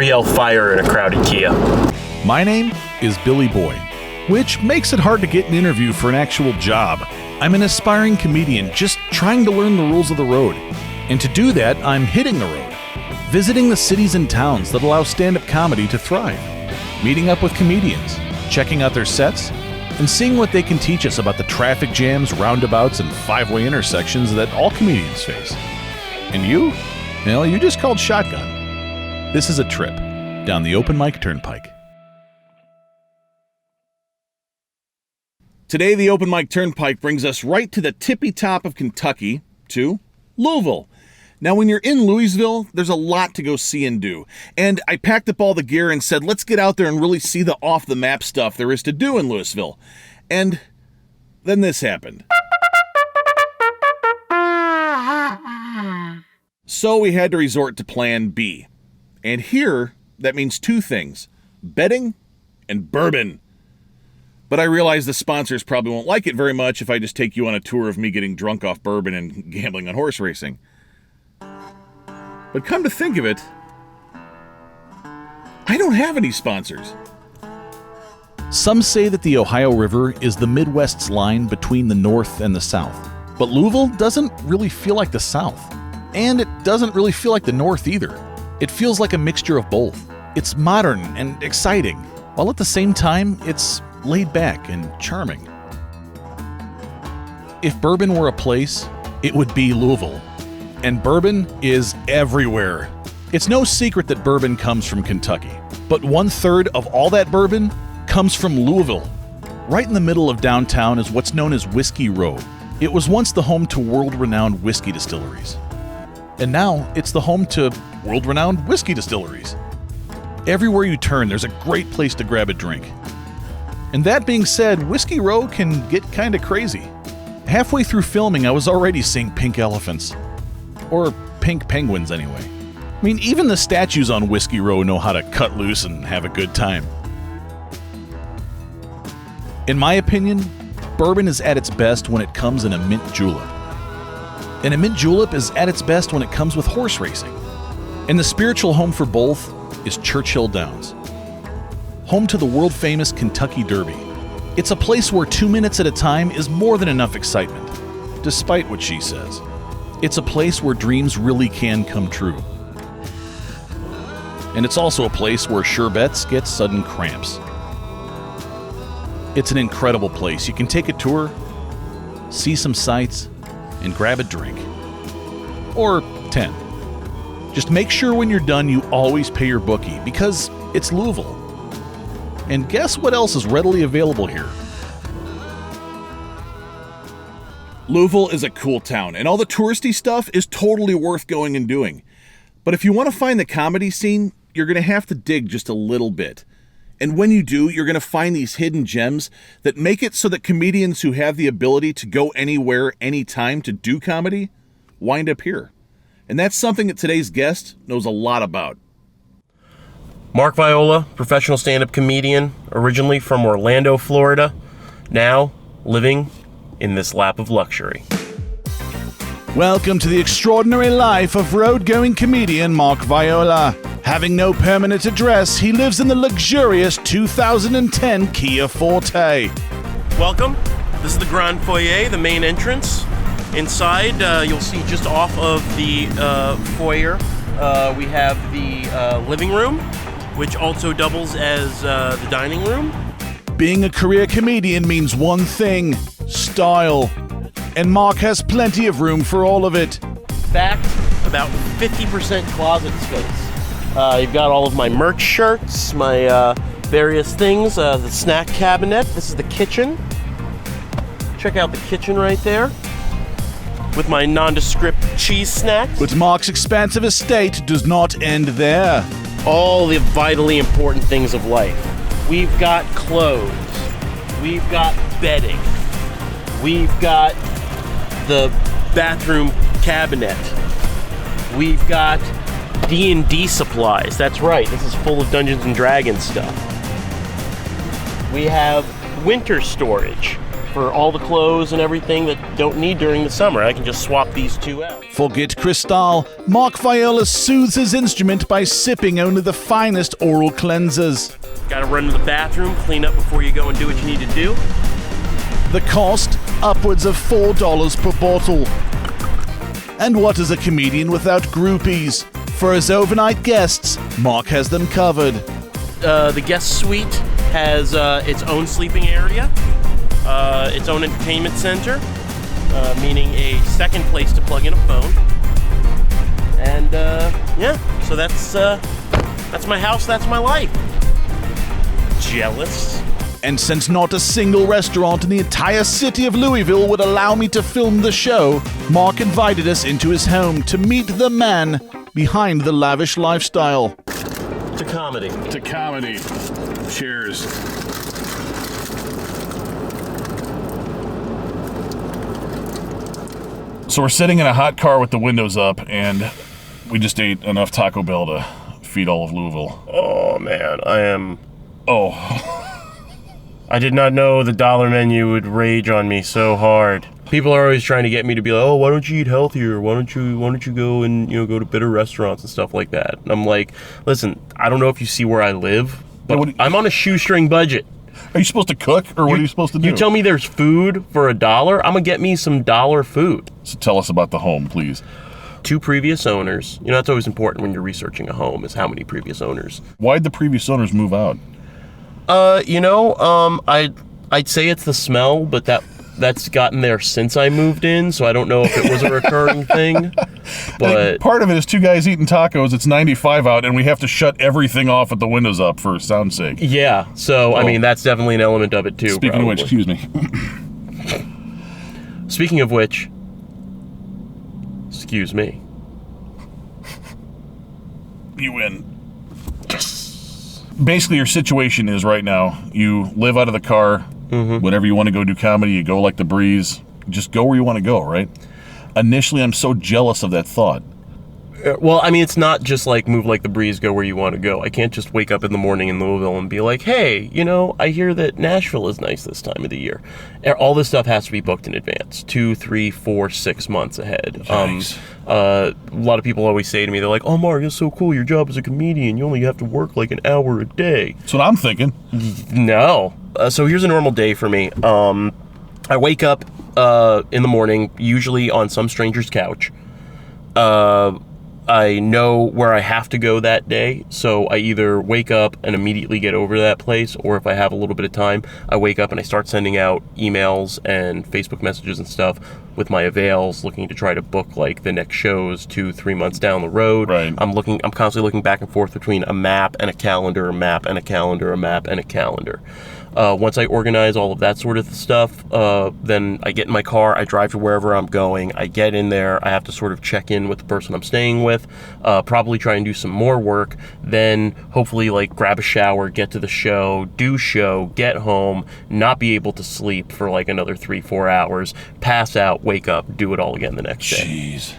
never yell fire in a crowded Kia. My name is Billy Boy, which makes it hard to get an interview for an actual job. I'm an aspiring comedian just trying to learn the rules of the road. And to do that, I'm hitting the road, visiting the cities and towns that allow stand-up comedy to thrive, meeting up with comedians, checking out their sets, and seeing what they can teach us about the traffic jams, roundabouts, and five-way intersections that all comedians face. And you? Well, you just called shotgun. This is a trip down the open mic Turnpike. Today, the open mic Turnpike brings us right to the tippy top of Kentucky, to Louisville. Now, when you're in Louisville, there's a lot to go see and do. And I packed up all the gear and said, let's get out there and really see the off-the-map stuff there is to do in Louisville. And then this happened. So we had to resort to plan B. And here, that means two things: betting and bourbon. But I realize the sponsors probably won't like it very much if I just take you on a tour of me getting drunk off bourbon and gambling on horse racing. But come to think of it, I don't have any sponsors. Some say that the Ohio River is the Midwest's line between the North and the South. But Louisville doesn't really feel like the South. And it doesn't really feel like the North either. It feels like a mixture of both. It's modern and exciting, while at the same time, it's laid back and charming. If bourbon were a place, it would be Louisville. And bourbon is everywhere. It's no secret that bourbon comes from Kentucky, but 1/3 of all that bourbon comes from Louisville. Right in the middle of downtown is what's known as Whiskey Row. It was once the home to world-renowned whiskey distilleries. And now it's the home to world-renowned whiskey distilleries. Everywhere you turn, there's a great place to grab a drink. And that being said, Whiskey Row can get kinda crazy. Halfway through filming, I was already seeing pink elephants. Or pink penguins, anyway. I mean, even the statues on Whiskey Row know how to cut loose and have a good time. In my opinion, bourbon is at its best when it comes in a mint julep. And a mint julep is at its best when it comes with horse racing. And the spiritual home for both is Churchill Downs. Home to the world-famous Kentucky Derby. It's a place where 2 minutes at a time is more than enough excitement, despite what she says. It's a place where dreams really can come true. And it's also a place where sure bets get sudden cramps. It's an incredible place. You can take a tour, see some sights, and grab a drink. Or 10. Just make sure when you're done you always pay your bookie, because it's Louisville. And guess what else is readily available here? Louisville is a cool town, and all the touristy stuff is totally worth going and doing. But if you want to find the comedy scene, you're going to have to dig just a little bit. And when you do, you're going to find these hidden gems that make it so that comedians who have the ability to go anywhere, anytime to do comedy, wind up here. And that's something that today's guest knows a lot about. Mark Viola, professional stand-up comedian, originally from Orlando, Florida, now living in this lap of luxury. Welcome to the extraordinary life of road-going comedian Mark Viola. Having no permanent address, he lives in the luxurious 2010 Kia Forte. Welcome. This is the Grand Foyer, the main entrance. Inside, you'll see just off of the foyer, we have the living room, which also doubles as the dining room. Being a career comedian means one thing: style. And Mark has plenty of room for all of it. Back, about 50% closet space. You've got all of my merch shirts, my various things, the snack cabinet. This is the kitchen. Check out the kitchen right there with my nondescript cheese snacks. But Mark's expansive estate does not end there. All the vitally important things of life. We've got clothes. We've got bedding. We've got the bathroom cabinet. We've got D&D supplies. That's right, this is full of Dungeons and Dragons stuff. We have winter storage. for all the clothes and everything that don't need during the summer. I can just swap these two out. Forget Cristal. Mark Viola soothes his instrument by sipping only the finest oral cleansers. Gotta run to the bathroom, clean up before you go and do what you need to do. The cost, upwards of $4 per bottle. And what is a comedian without groupies? For his overnight guests, Mark has them covered. The guest suite has its own sleeping area, its own entertainment center, meaning a second place to plug in a phone. And yeah, so that's my house, that's my life. Jealous? And since not a single restaurant in the entire city of Louisville would allow me to film the show, Mark invited us into his home to meet the man behind the lavish lifestyle. To comedy. To comedy. Cheers. So we're sitting in a hot car with the windows up, and we just ate enough Taco Bell to feed all of Louisville. Oh, man, Oh. I did not know the dollar menu would rage on me so hard. People are always trying to get me to be like, oh, why don't you eat healthier? Why don't you go and go to better restaurants and stuff like that? And I'm like, listen, I don't know if you see where I live, but I'm on a shoestring budget. Are you supposed to cook, or what are you supposed to do? You tell me there's food for $1, I'm gonna get me some dollar food. So tell us about the home, please. 2 previous owners. That's always important when you're researching a home, is how many previous owners. Why'd the previous owners move out? I'd say it's the smell, but that's gotten there since I moved in, so I don't know if it was a recurring thing. But part of it is 2 guys eating tacos. It's 95 out, and we have to shut everything off with the windows up for sound's sake. Yeah, so I mean that's definitely an element of it too. Speaking probably. of which, excuse me. Speaking of which, excuse me. You win. Basically, your situation is right now, you live out of the car. Whenever you want to go do comedy, you go like the breeze. Just go where you want to go, right? Initially, I'm so jealous of that thought. Well, I mean, it's not just like move like the breeze, go where you want to go. I can't just wake up in the morning in Louisville and be like, hey, I hear that Nashville is nice this time of the year. All this stuff has to be booked in advance, 2, 3, 4, 6 months ahead. Nice. A lot of people always say to me, they're like, oh, Mark, it's so cool. Your job as a comedian, you only have to work like an hour a day. That's what I'm thinking. No. So here's a normal day for me. I wake up in the morning, usually on some stranger's couch. I know where I have to go that day, so I either wake up and immediately get over to that place, or if I have a little bit of time, I wake up and I start sending out emails and Facebook messages and stuff with my avails, looking to try to book like the next shows 2-3 months down the road. Right. I'm constantly looking back and forth between a map and a calendar, a map and a calendar, a map and a calendar. Once I organize all of that sort of stuff, then I get in my car, I drive to wherever I'm going, I get in there, I have to sort of check in with the person I'm staying with, probably try and do some more work, then hopefully like grab a shower, get to the show, do show, get home, not be able to sleep for like another 3-4 hours, pass out, wake up, do it all again the next day. Jeez.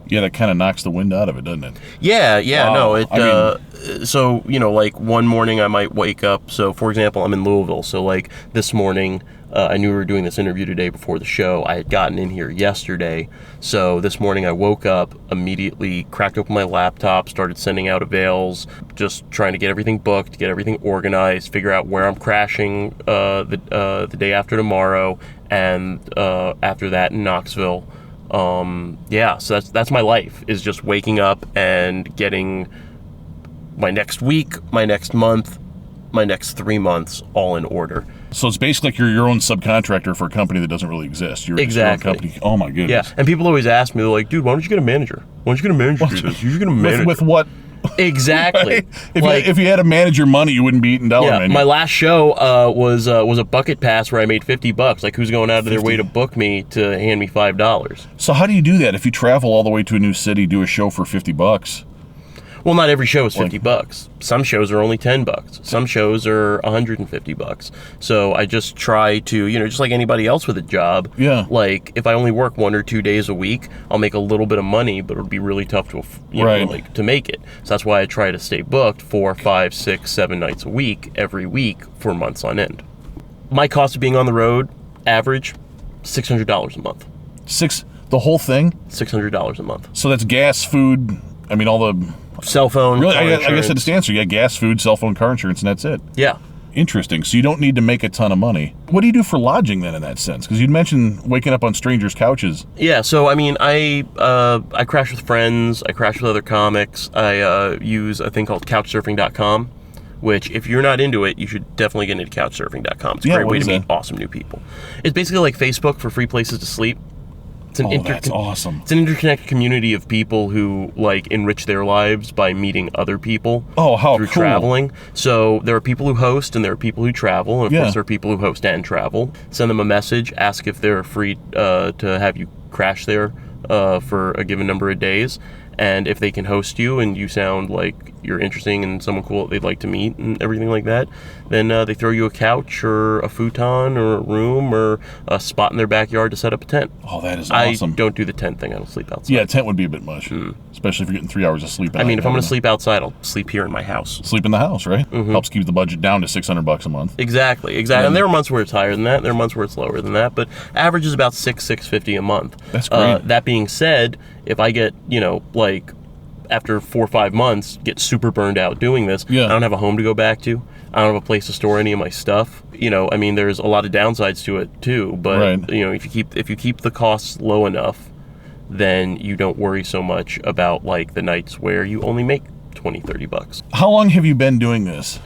Yeah, that kind of knocks the wind out of it, doesn't it? Yeah, Wow. no, so, like one morning I might wake up, so for example, I'm in Louisville, so like this morning, I knew we were doing this interview today before the show. I had gotten in here yesterday, so this morning I woke up, immediately cracked open my laptop, started sending out avails, just trying to get everything booked, get everything organized, figure out where I'm crashing the day after tomorrow, and after that in Knoxville. So that's my life, is just waking up and getting my next week, my next month, my next 3 months all in order. So it's basically like you're your own subcontractor for a company that doesn't really exist. You're exactly. Your own company. Oh my goodness. Yeah, and people always ask me, they're like, dude, why don't you get a manager? Why don't you get a manager to do this? You're just going to manage with what? Exactly. Right? If you had to manage your money, you wouldn't be eating dollar menu. My last show was a bucket pass where I made $50. Like, who's going out of their way to book me to hand me $5? So how do you do that? If you travel all the way to a new city, do a show for $50? Well, not every show is $50. Some shows are only $10. Some shows are $150. So I just try to, just like anybody else with a job. Yeah. Like, if I only work 1 or 2 days a week, I'll make a little bit of money, but it'll be really tough to, to make it. So that's why I try to stay booked 4, 5, 6, 7 nights a week, every week for months on end. My cost of being on the road Average, $600 a month. The whole thing? $600 a month. So that's gas, food, I mean, all the... Cell phone, Really, car I guess insurance. that's the answer. You got gas, food, cell phone, car insurance, and that's it. Yeah. Interesting. So you don't need to make a ton of money. What do you do for lodging then in that sense? Because you'd mentioned waking up on strangers' couches. Yeah, so I mean, I crash with friends, I crash with other comics, I use a thing called Couchsurfing.com, which if you're not into it, you should definitely get into Couchsurfing.com. It's a great way to meet awesome new people. It's basically like Facebook for free places to sleep. It's an that's awesome. It's an interconnected community of people who like enrich their lives by meeting other people. Oh, how through cool. traveling. So there are people who host and there are people who travel, and of course there are people who host and travel. Send them a message, ask if they're free to have you crash there for a given number of days, and if they can host you and you sound like you're interesting and someone cool that they'd like to meet and everything like that, then they throw you a couch or a futon or a room or a spot in their backyard to set up a tent. Oh, that is awesome. I don't do the tent thing. I don't sleep outside. Yeah, a tent would be a bit much, especially if you're getting 3 hours of sleep. I mean, if I'm going to sleep outside, I'll sleep here in my house. Sleep in the house, right? Helps keep the budget down to $600 a month. Exactly. And there are months where it's higher than that. There are months where it's lower than that. But average is about $650 a month. That's great. That being said, if I get, after 4 or 5 months, get super burned out doing this, I don't have a home to go back to. I don't have a place to store any of my stuff. There's a lot of downsides to it too. But if you keep the costs low enough, then you don't worry so much about like the nights where you only make $20-$30. How long have you been doing this?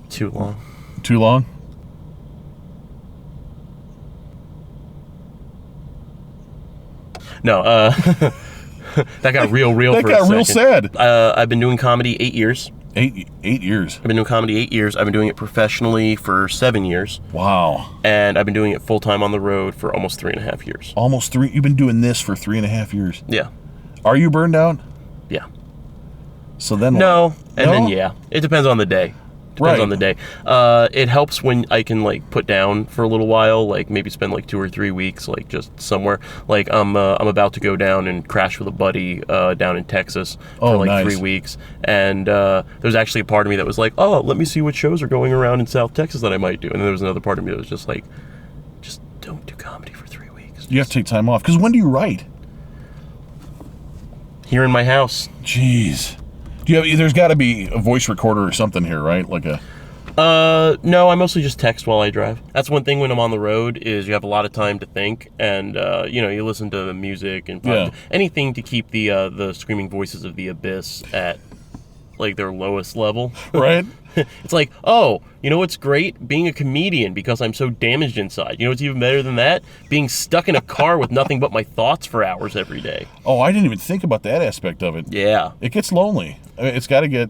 Too long. Too long? No, that got real that for a got second. real sad. I've been doing comedy 8 years. 8 years. I've been doing comedy 8 years. I've been doing it professionally for 7 years. Wow. And I've been doing it full-time on the road for almost 3.5 years. Almost 3? You've been doing this for 3.5 years? Yeah. Are you burned out? Yeah. So then No. What? And then yeah. It depends on the day. Depends on the day. It helps when I can like put down for a little while, like maybe spend like 2 or 3 weeks, like just somewhere. Like I'm about to go down and crash with a buddy down in Texas for like nice. 3 weeks, and there's actually a part of me that was like, oh, let me see what shows are going around in South Texas that I might do, and then there was another part of me that was just like, just don't do comedy for 3 weeks. You have to take time off. Because when do you write? Here in my house. Jeez. There's got to be a voice recorder or something here, right? Like a... No, I mostly just text while I drive. That's one thing when I'm on the road is you have a lot of time to think, and you listen to music and anything to keep the screaming voices of the abyss at like their lowest level. Right. It's like, oh, you know what's great? Being a comedian because I'm so damaged inside. You know what's even better than that? Being stuck in a car with nothing but my thoughts for hours every day. Oh, I didn't even think about that aspect of it. Yeah. It gets lonely. I mean, it's got to get...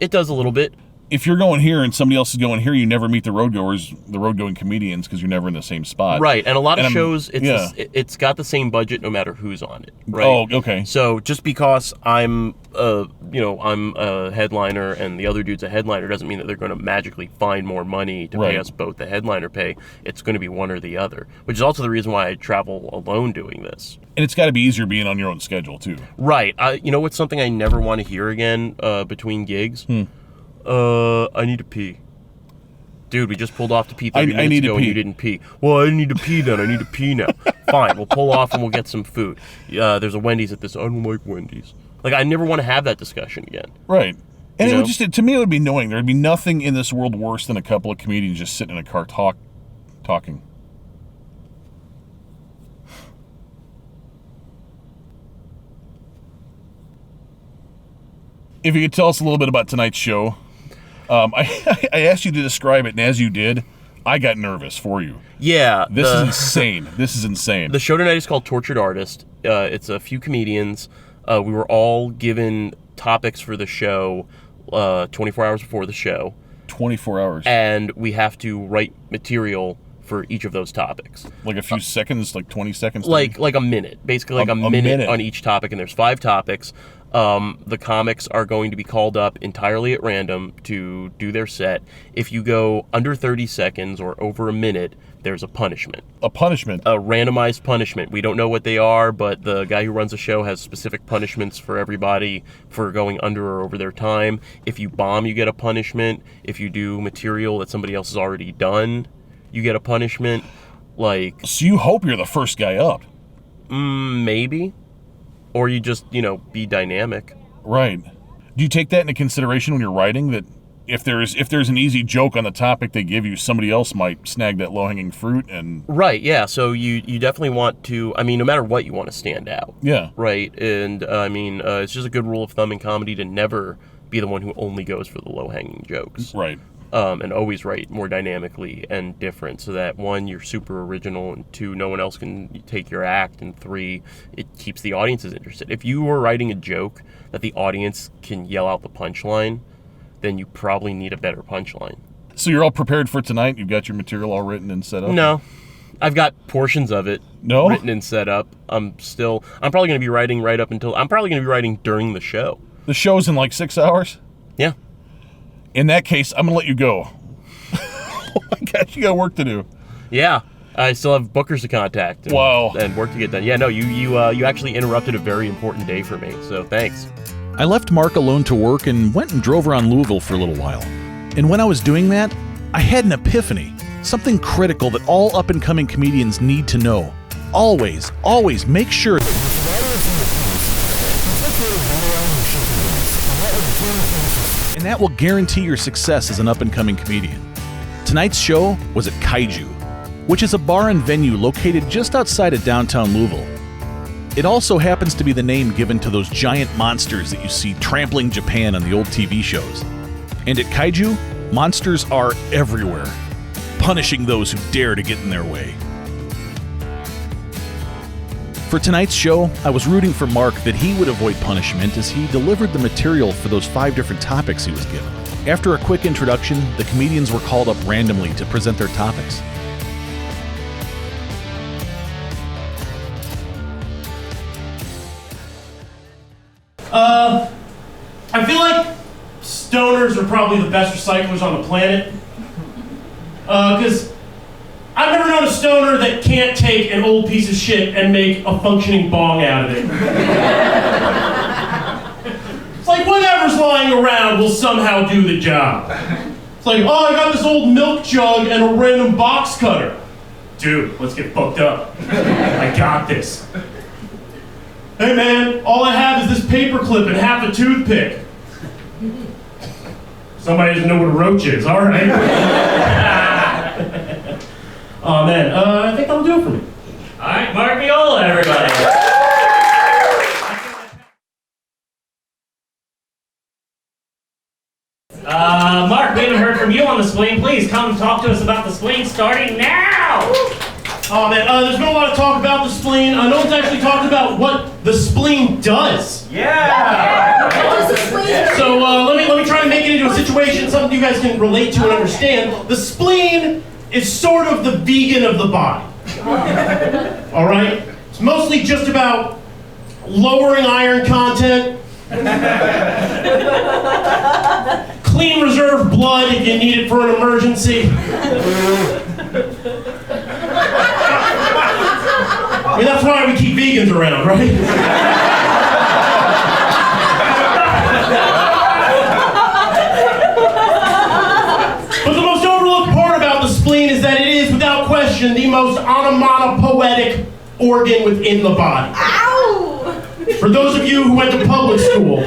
It does a little bit. If you're going here and somebody else is going here, you never meet the road-going comedians because you're never in the same spot. Right, and a lot of shows, it's got the same budget no matter who's on it. Right? Oh, okay. So just because I'm a headliner and the other dude's a headliner doesn't mean that they're going to magically find more money to pay us both the headliner pay. It's going to be one or the other, which is also the reason why I travel alone doing this. And it's got to be easier being on your own schedule, too. Right. You know what's something I never want to hear again between gigs? I need to pee. Dude, we just pulled off to pee 30 minutes ago and you didn't pee. Well, I didn't need to pee then. I need to pee now. Fine, we'll pull off and we'll get some food. There's a Wendy's at this. I don't like Wendy's. Like, I never want to have that discussion again. Right. And it would to me, it would be annoying. There would be nothing in this world worse than a couple of comedians just sitting in a car talking. If you could tell us a little bit about tonight's show. I asked you to describe it, and as you did, I got nervous for you. Yeah. This is insane. This is insane. The show tonight is called Tortured Artist. It's a few comedians. We were all given topics for the show 24 hours before the show. 24 hours. And we have to write material for each of those topics. Like a few seconds, like 20 seconds? Like a minute. Basically like a minute on each topic, and there's 5 topics. The comics are going to be called up entirely at random to do their set. If you go under 30 seconds or over a minute, there's a punishment. A punishment? A randomized punishment. We don't know what they are, but the guy who runs the show has specific punishments for everybody for going under or over their time. If you bomb, you get a punishment. If you do material that somebody else has already done, you get a punishment. Like, So you hope you're the first guy up. Maybe. Or you just, be dynamic. Right. Do you take that into consideration when you're writing, that if there's an easy joke on the topic they give you, somebody else might snag that low-hanging fruit? And Right, yeah. So you definitely want to, no matter what, you want to stand out. Yeah. Right. And, it's just a good rule of thumb in comedy to never be the one who only goes for the low-hanging jokes. Right. And always write more dynamically and different, so that 1, you're super original, and 2, no one else can take your act, and 3, it keeps the audiences interested. If you were writing a joke that the audience can yell out the punchline, then you probably need a better punchline. So you're all prepared for tonight? You've got your material all written and set up? No. I've got portions of it written and set up. I'm probably going to be writing I'm probably going to be writing during the show. The show's in like 6 hours? Yeah. In that case, I'm going to let you go. Oh my gosh, you got work to do. Yeah. I still have bookers to contact and work to get done. Yeah, no, you actually interrupted a very important day for me, so thanks. I left Mark alone to work and went and drove around Louisville for a little while. And when I was doing that, I had an epiphany. Something critical that all up-and-coming comedians need to know. Always, always make sure... And that will guarantee your success as an up-and-coming comedian. Tonight's show was at Kaiju, which is a bar and venue located just outside of downtown Louisville. It also happens to be the name given to those giant monsters that you see trampling Japan on the old TV shows. And at Kaiju, monsters are everywhere, punishing those who dare to get in their way. For tonight's show, I was rooting for Mark that he would avoid punishment as he delivered the material for those 5 different topics he was given. After a quick introduction, the comedians were called up randomly to present their topics. I feel like stoners are probably the best recyclers on the planet. Because I've never known a stoner that can't take an old piece of shit and make a functioning bong out of it. It's like whatever's lying around will somehow do the job. It's like, oh, I got this old milk jug and a random box cutter. Dude, let's get fucked up. I got this. Hey man, all I have is this paper clip and half a toothpick. Somebody doesn't know what a roach is, all right. Oh man, I think that'll do it for me. All right, Mark Viola, everybody. Mark, we haven't heard from you on the spleen. Please come talk to us about the spleen starting now. Oh man, there's been a lot of talk about the spleen. No one's actually talked about what the spleen does. Yeah. What does the spleen do? So let me try and make it into a situation, something you guys can relate to and understand. The spleen is sort of the vegan of the body. All right? It's mostly just about lowering iron content, clean reserve blood if you need it for an emergency. I mean, that's why we keep vegans around, right? But the most overlooked part about the spleen is that it is, without question, the most onomatopoetic organ within the body. Ow! For those of you who went to public school,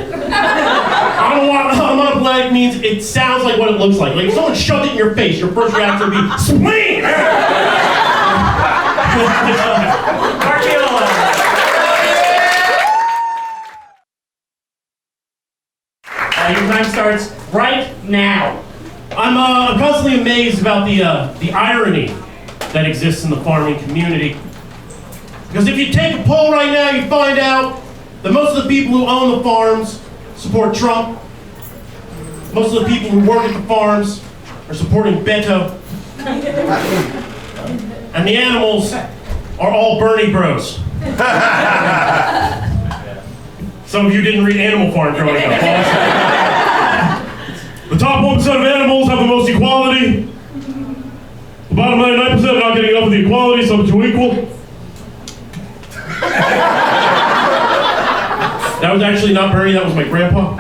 onomatopoetic means it sounds like what it looks like. Like if someone shoved it in your face, your first reaction would be, spleen! Mark Viola. Your time starts right now. I'm constantly amazed about the irony that exists in the farming community. Because if you take a poll right now, you find out that most of the people who own the farms support Trump. Most of the people who work at the farms are supporting Beto. And the animals are all Bernie bros. Some of you didn't read Animal Farm growing up. The top 1% of animals have the most equality. The bottom 99% are not getting enough of the equality, so it's equal. That was actually not Bernie, that was my grandpa.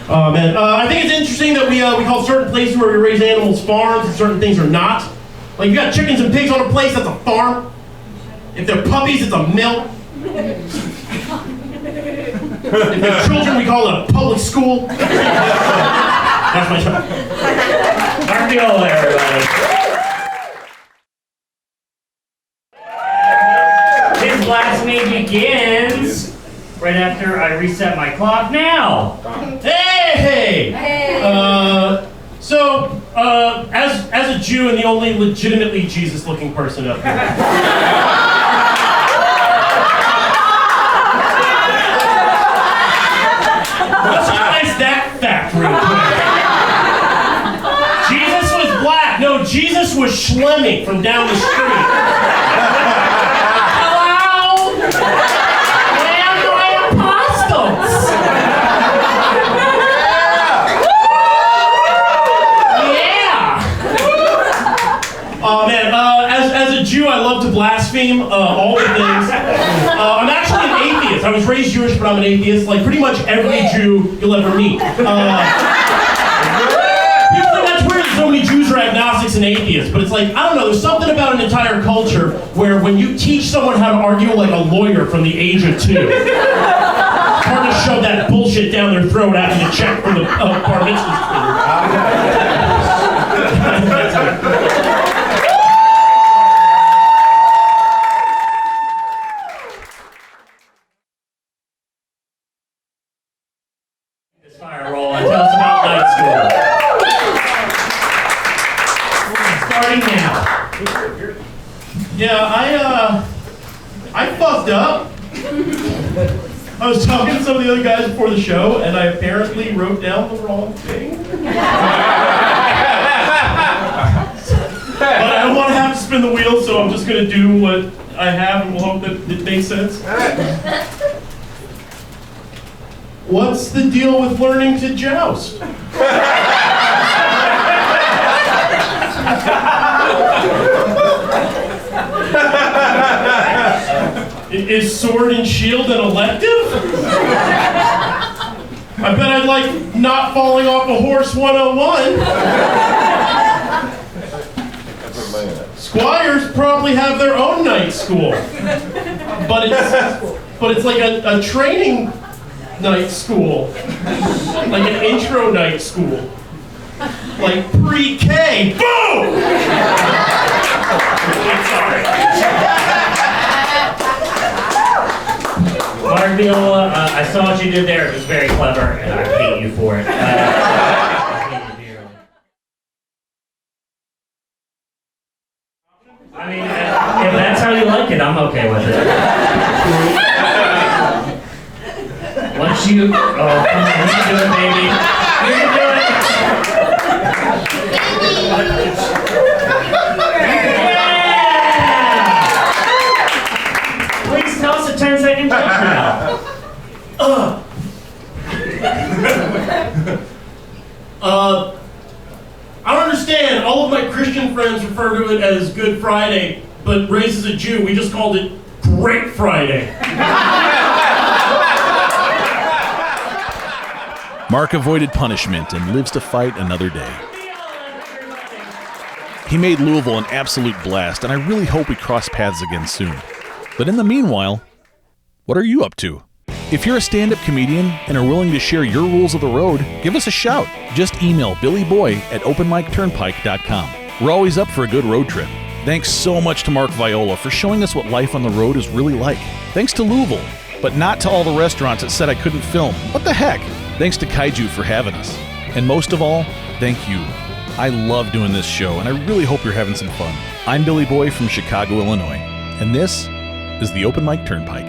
Oh man, I think it's interesting that we call certain places where we raise animals farms and certain things are not. Like, you got chickens and pigs on a place, that's a farm. If they're puppies, it's a mill. If they're children, we call it a public school. That's my show. Mark Viola, everybody. His blasphemy begins right after I reset my clock now. Hey! As a Jew and the only legitimately Jesus-looking person up here. Let's slice that fact real quick. Jesus was black. No, Jesus was schlemming from down the street. Hello? Where are my apostles? Yeah. Oh man, as a Jew, I love to blaspheme all the things. I'm actually an atheist. I was raised Jewish, but I'm an atheist. Like pretty much every Jew you'll ever meet. People think that's weird that so many Jews are agnostics and atheists, but it's like, I don't know, there's something about an entire culture where when you teach someone how to argue like a lawyer from the age of 2, it's hard to shove that bullshit down their throat after the check from the bar mitzvah. Fire roll and tell us about night school. Starting now. Yeah, I fucked up. I was talking to some of the other guys before the show, and I apparently wrote down the wrong thing. But I don't want to have to spin the wheel, so I'm just going to do what I have, and we'll hope that it makes sense. What's the deal with learning to joust? Is sword and shield an elective? I bet I'd like not falling off a horse 101. Squires probably have their own night school. But it's like a training night school. Like an intro night school. Like pre-K. Boom! I'm sorry. Mark Viola, I saw what you did there. It was very clever, and I hate you for it. I hate you dearly. I mean, if that's how you like it, I'm okay with it. Once you, oh, come on, you can do it, baby. You can do it. Yeah! Please tell us a 10-second joke now. I don't understand. All of my Christian friends refer to it as Good Friday, but raised as a Jew, we just called it Great Friday. Mark avoided punishment and lives to fight another day. He made Louisville an absolute blast, and I really hope we cross paths again soon. But in the meanwhile, what are you up to? If you're a stand-up comedian and are willing to share your rules of the road, give us a shout. Just email billyboy@openmicturnpike.com. We're always up for a good road trip. Thanks so much to Mark Viola for showing us what life on the road is really like. Thanks to Louisville, but not to all the restaurants that said I couldn't film. What the heck? Thanks to Kaiju for having us. And most of all, thank you. I love doing this show, and I really hope you're having some fun. I'm Billy Boy from Chicago, Illinois, and this is the Open Mic Turnpike.